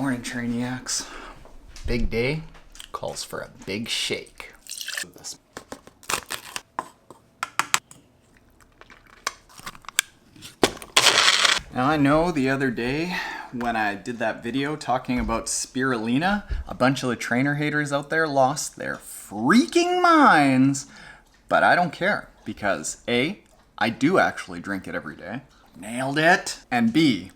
Morning, Trainiacs. Big day calls for a big shake. Now I know the other day when I did that video talking about spirulina, a bunch of the trainer haters out there lost their freaking minds, but I don't care because A, I do actually drink it every day. Nailed it. And B,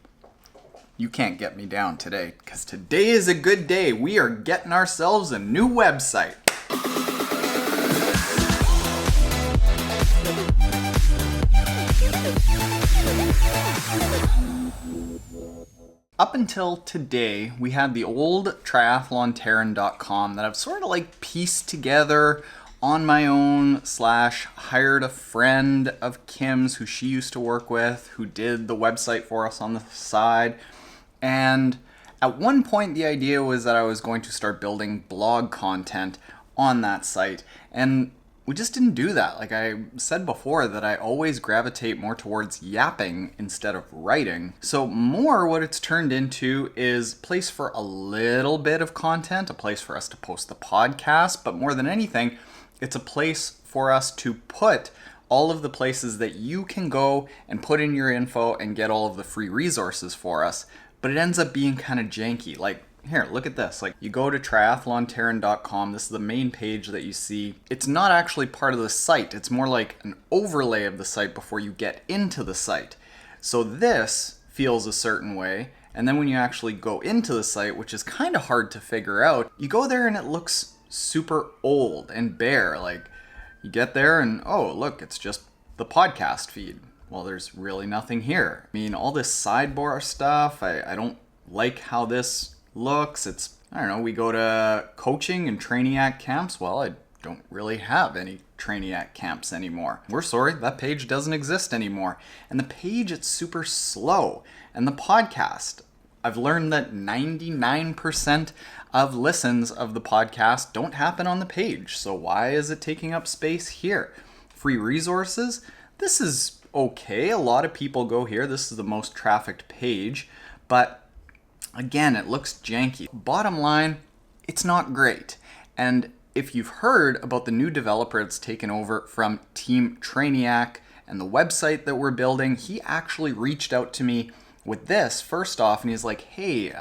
you can't get me down today, because today is a good day. We are getting ourselves a new website. Up until today, we had the old TRIATHLONTAREN.com that I've sort of like pieced together on my own / hired a friend of Kim's who she used to work with, who did the website for us on the side. And at one point, the idea was that I was going to start building blog content on that site. And we just didn't do that. Like I said before, that I always gravitate more towards yapping instead of writing. So more what it's turned into is a place for a little bit of content, a place for us to post the podcast, but more than anything, it's a place for us to put all of the places that you can go and put in your info and get all of the free resources for us. But it ends up being kind of janky. Like, here, look at this. Like, you go to triathlontaren.com. This is the main page that you see. It's not actually part of the site. It's more like an overlay of the site before you get into the site. So this feels a certain way. And then when you actually go into the site, which is kind of hard to figure out, you go there and it looks super old and bare. Like, you get there and, oh, look, it's just the podcast feed. Well, there's really nothing here. I mean, all this sidebar stuff, I don't like how this looks. It's, I don't know, we go to coaching and Trainiac camps. Well, I don't really have any Trainiac camps anymore. We're sorry, that page doesn't exist anymore. And the page, it's super slow. And the podcast, I've learned that 99% of listens of the podcast don't happen on the page. So why is it taking up space here? Free resources, this is okay. A lot of people go here. This is the most trafficked page, but again, it looks janky. Bottom line, it's not great. And if you've heard about the new developer that's taken over from Team Trainiac and the website that we're building, he actually reached out to me with this first off, and he's like, hey,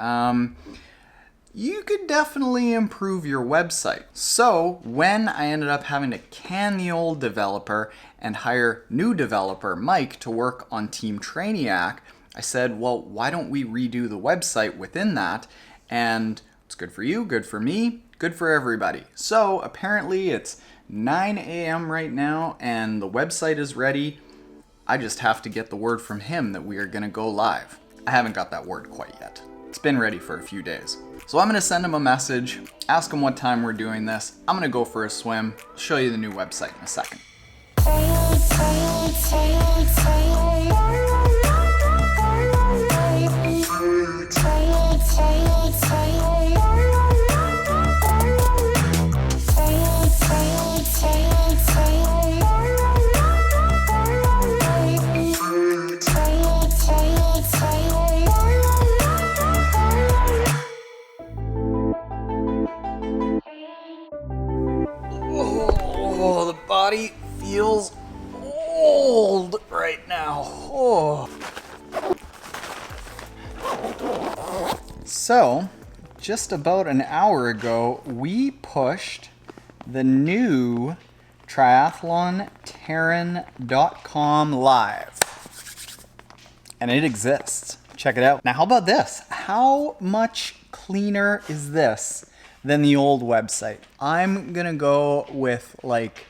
you could definitely improve your website. So when I ended up having to can the old developer and hire new developer Mike to work on Team Trainiac, I said, well, why don't we redo the website within that? And it's good for you, good for me, good for everybody. So apparently it's 9 a.m. right now and the website is ready. I just have to get the word from him that we are gonna go live. I haven't got that word quite yet. It's been ready for a few days. So I'm gonna send him a message, ask him what time we're doing this. I'm gonna go for a swim, show you the new website in a second. Oh, the body feels old right now. Oh. So, just about an hour ago, we pushed the new TRIATHLONTAREN.com live. And it exists. Check it out. Now, how about this? How much cleaner is this than the old website? I'm gonna go with like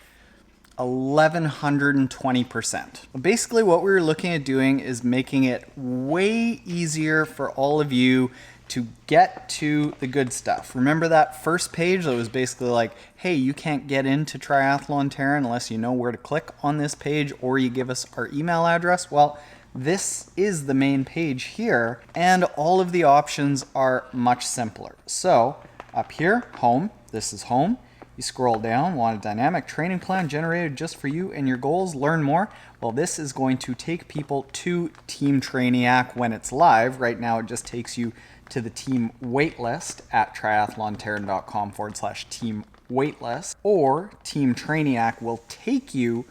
1120%. Basically what we were looking at doing is making it way easier for all of you to get to the good stuff. Remember that first page that was basically like, hey, you can't get into Triathlon Taren unless you know where to click on this page or you give us our email address? Well, this is the main page here, and all of the options are much simpler. So up here, home, this is home. You scroll down, want a dynamic training plan generated just for you and your goals, learn more. Well, this is going to take people to Team Trainiac when it's live. Right now, it just takes you to the team waitlist at triathlontaren.com/team waitlist, or Team Trainiac will take you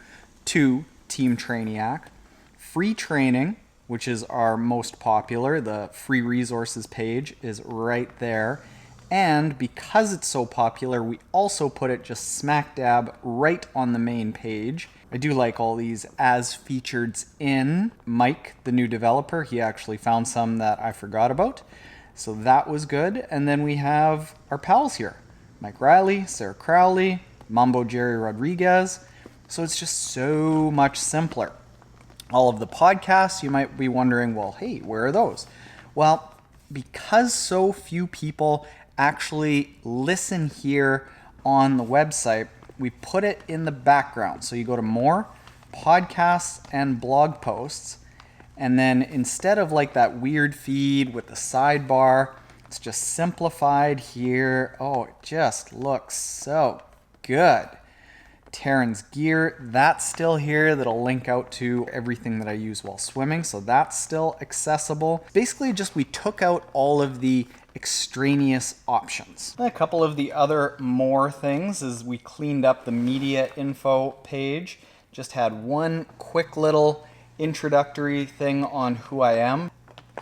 to Team Trainiac. Free training, which is our most popular, the free resources page is right there. And because it's so popular, we also put it just smack dab right on the main page. I do like all these as featured in. Mike, the new developer, he actually found some that I forgot about. So that was good. And then we have our pals here. Mike Riley, Sarah Crowley, Mambo Jerry Rodriguez. So it's just so much simpler. All of the podcasts, you might be wondering, well, hey, where are those? Well, because so few people actually listen here on the website, we put it in the background. So you go to more, podcasts, and blog posts. And then instead of like that weird feed with the sidebar, it's just simplified here. Oh, it just looks so good. Taren's gear, that's still here. That'll link out to everything that I use while swimming. So that's still accessible. Basically, just we took out all of the extraneous options. A couple of the other more things is we cleaned up the media info page. Just had one quick little introductory thing on who I am.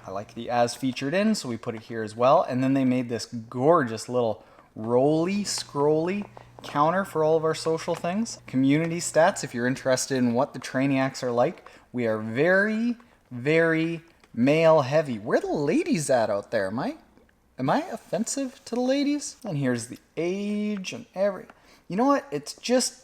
I like the as featured in, so we put it here as well. And then they made this gorgeous little scrolly counter for all of our social things. Community stats, if you're interested in what the Trainiacs are like. We are very, very male heavy. Where are the ladies at out there? Am I offensive to the ladies? And here's the age and you know what? It's just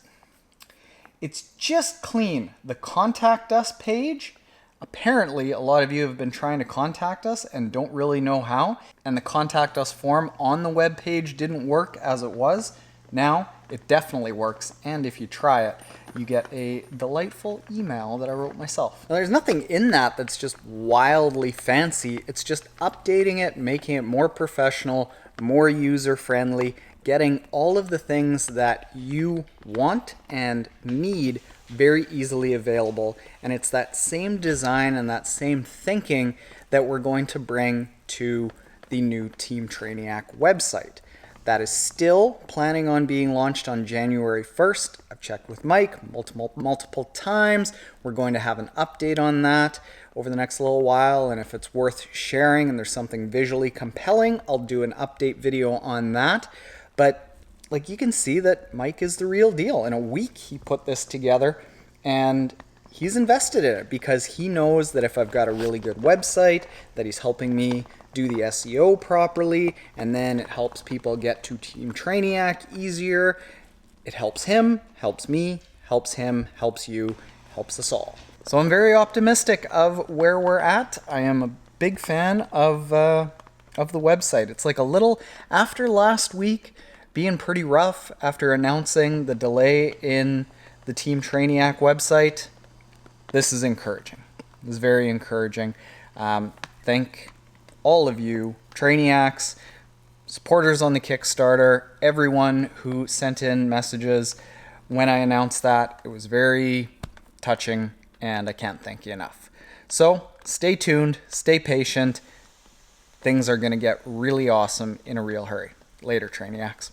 clean. The contact us page, apparently a lot of you have been trying to contact us and don't really know how. And the contact us form on the web page didn't work as it was. Now it definitely works, and if you try it, you get a delightful email that I wrote myself. Now, there's nothing in that that's just wildly fancy. It's just updating it, making it more professional, more user-friendly, getting all of the things that you want and need very easily available. And it's that same design and that same thinking that we're going to bring to the new Team Trainiac website. That is still planning on being launched on January 1st. I've checked with Mike multiple times. We're going to have an update on that over the next little while, and if it's worth sharing and there's something visually compelling, I'll do an update video on that. But like, you can see that Mike is the real deal. In a week he put this together, and he's invested in it because he knows that if I've got a really good website, that he's helping me do the SEO properly, and then it helps people get to Team Trainiac easier. It helps him, helps me, helps him, helps you, helps us all. So I'm very optimistic of where we're at. I am a big fan of the website. It's like a little, after last week being pretty rough, after announcing the delay in the Team Trainiac website, this is encouraging. This is very encouraging. Thank all of you, Trainiacs, supporters on the Kickstarter, everyone who sent in messages when I announced that. It was very touching, and I can't thank you enough. So stay tuned, stay patient. Things are going to get really awesome in a real hurry. Later, Trainiacs.